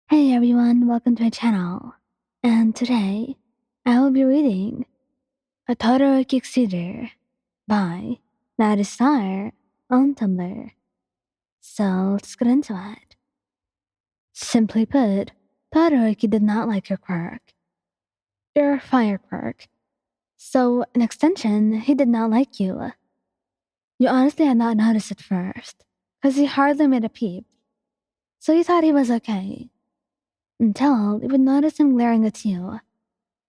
Hey everyone, welcome to my channel. And today, I will be reading A Todoroki Exceeder by Maddie Star on Tumblr. So let's get into it. Simply put, Todoroki did not like your quirk. Your fire quirk. So, in extension, he did not like you. You honestly had not noticed at first, because he hardly made a peep. So you thought he was okay. Until you would notice him glaring at you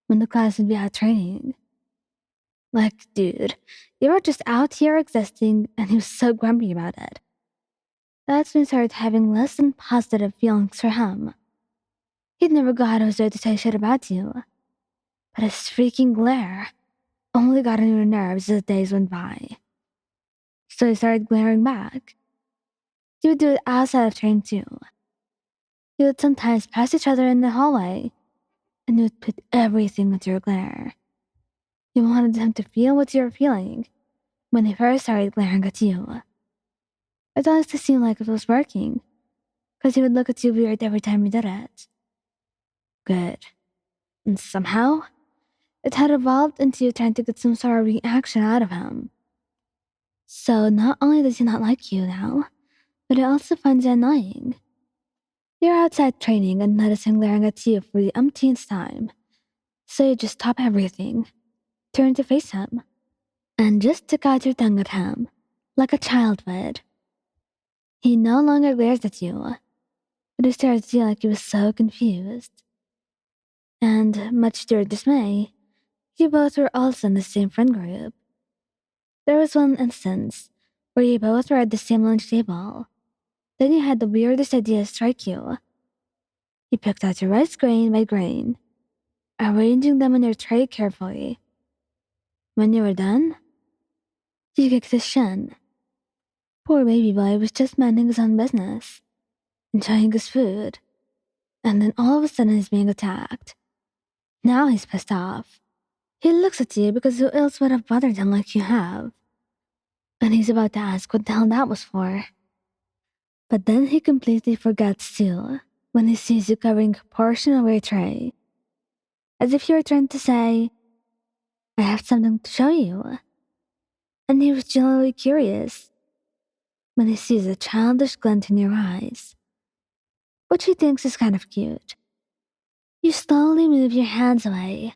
when the class would be out training. Like, dude, you were just out here existing and he was so grumpy about it. That's when I started having less than positive feelings for him. He'd never go out of his way to say shit about you. But his freaking glare only got on your nerves as the days went by. So he started glaring back. He would do it outside of training too. You would sometimes pass each other in the hallway, and you would put everything into your glare. You wanted him to feel what you were feeling when he first started glaring at you. It honestly seemed like it was working, because he would look at you weird every time you did it. Good. And somehow, it had evolved into you trying to get some sort of reaction out of him. So not only does he not like you now, but he also finds you annoying. You're outside training and notice him glaring at you for the umpteenth time. So you just stop everything, turn to face him, and just stick out your tongue at him, like a child would. He no longer glares at you, but he stares at you like he was so confused. And, much to your dismay, you both were also in the same friend group. There was one instance where you both were at the same lunch table. Then you had the weirdest idea strike you. You picked out your rice grain by grain, arranging them on your tray carefully. When you were done, you kicked his shin. Poor baby boy was just minding his own business, enjoying his food, and then all of a sudden he's being attacked. Now he's pissed off. He looks at you because who else would have bothered him like you have? And he's about to ask what the hell that was for. But then he completely forgets to when he sees you covering a portion of your tray. As if you were trying to say, I have something to show you. And he was genuinely curious when he sees a childish glint in your eyes, which he thinks is kind of cute. You slowly move your hands away.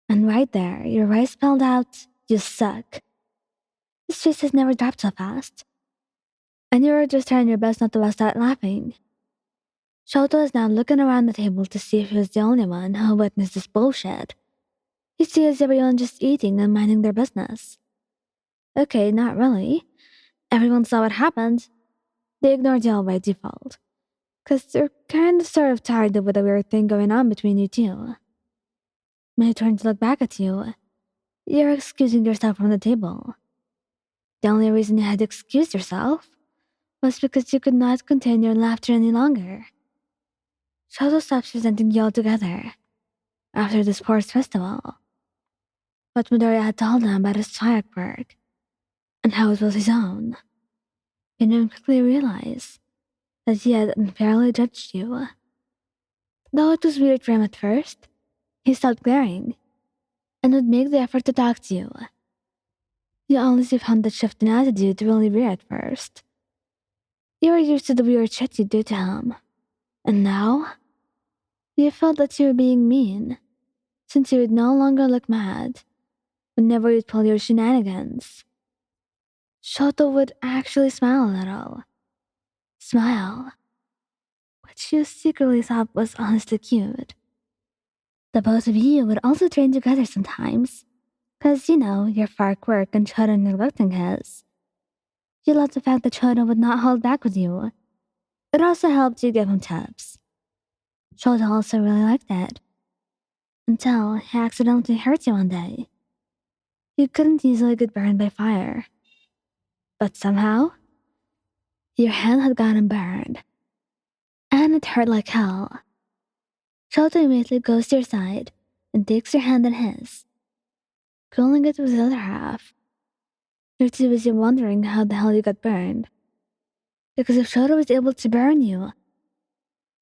And right there, your rice spelled out, you suck. His face has never dropped so fast. And you were just trying your best not to bust out laughing. Shoto is now looking around the table to see if he was the only one who witnessed this bullshit. He sees everyone just eating and minding their business. Okay, not really. Everyone saw what happened. They ignored y'all by default. Cause they're kind of sort of tired of the weird thing going on between you two. When he turned to look back at you, you're excusing yourself from the table. The only reason you had to excuse yourself was because you could not contain your laughter any longer. Shoto stops presenting you altogether after the sports festival. But Midoriya had told him about his firework and how it was his own. He didn't quickly realize that he had unfairly judged you. Though it was weird for him at first, he stopped glaring and would make the effort to talk to you. You honestly found that shift in attitude really weird at first. You were used to the weird shit you do to him, and now you felt that you were being mean, since you would no longer look mad whenever you'd pull your shenanigans. Shoto would actually smile a little. Smile, which you secretly thought was honestly cute. The both of you would also train together sometimes, cause you know, your far quirk and Shoto neglecting his. You loved the fact that Shoto would not hold back with you. It also helped you give him tips. Shoto also really liked it. Until he accidentally hurt you one day. You couldn't easily get burned by fire. But somehow, your hand had gotten burned. And it hurt like hell. Shoto immediately goes to your side and takes your hand in his, cooling it with the other half. You're too busy wondering how the hell you got burned. Because if Shoto was able to burn you,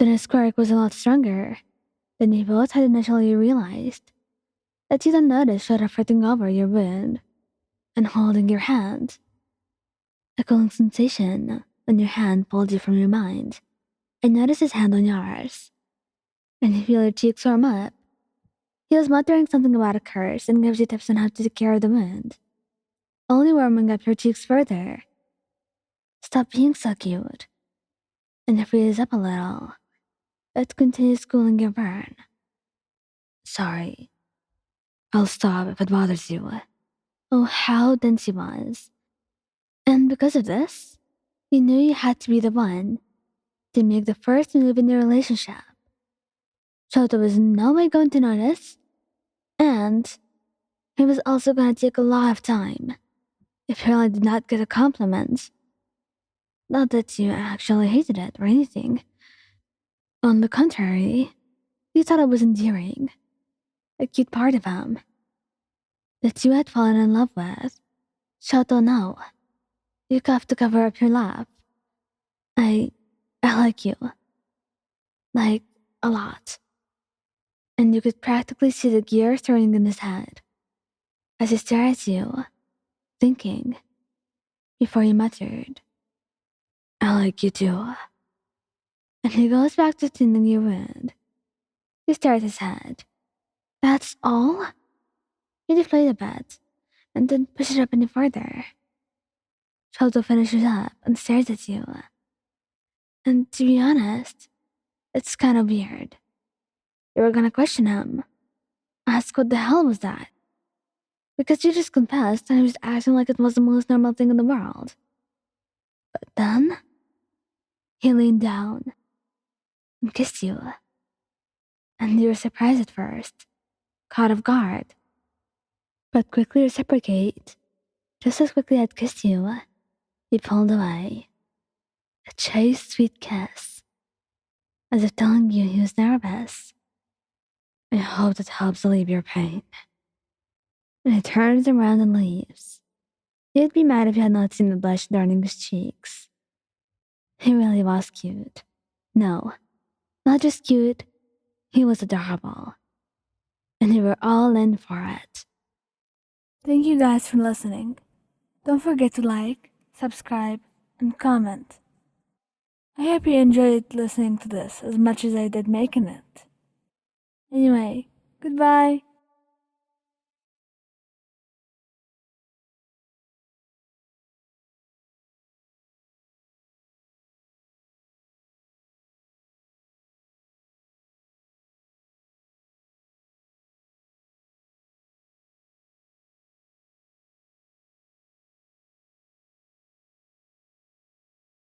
Then his quirk was a lot stronger than you both had initially realized. That you then noticed Shoto fretting over your wound and holding your hand. A cooling sensation on your hand pulled you from your mind. And noticed his hand on yours, and you feel your cheeks warm up. He was muttering something about a curse and gives you tips on how to take care of the wound, only warming up your cheeks further. Stop being so cute. And it freezes up a little. It continues cooling your burn. Sorry. I'll stop if it bothers you. Oh, how dense he was. And because of this, you knew you had to be the one to make the first move in the relationship. Shoto was in no way going to notice, and he was also going to take a lot of time if he really did not get a compliment. Not that you actually hated it or anything. On the contrary, you thought it was endearing, a cute part of him that you had fallen in love with. Shoto, no. You have to cover up your laugh. I like you. Like, a lot. And you could practically see the gears turning in his head as he stared at you, thinking, before he muttered, I like you too. And he goes back to tending your wound. You stare at his head. That's all? You deflate a bit, and then push it up any further. Shoto finishes up and stares at you. And to be honest, it's kind of weird. You were gonna question him. Ask what the hell was that? Because you just confessed and he was acting like it was the most normal thing in the world. But then, he leaned down and kissed you. And you were surprised at first, caught off guard, but quickly reciprocate. Just as quickly I'd kissed you, he pulled away. A chaste, sweet kiss, as if telling you he was nervous. I hope that helps alleviate your pain. And he turns around and leaves. You'd be mad if you had not seen the blush adorning his cheeks. He really was cute. No, not just cute, he was adorable. And we were all in for it. Thank you guys for listening. Don't forget to like, subscribe, and comment. I hope you enjoyed listening to this as much as I did making it. Anyway, goodbye.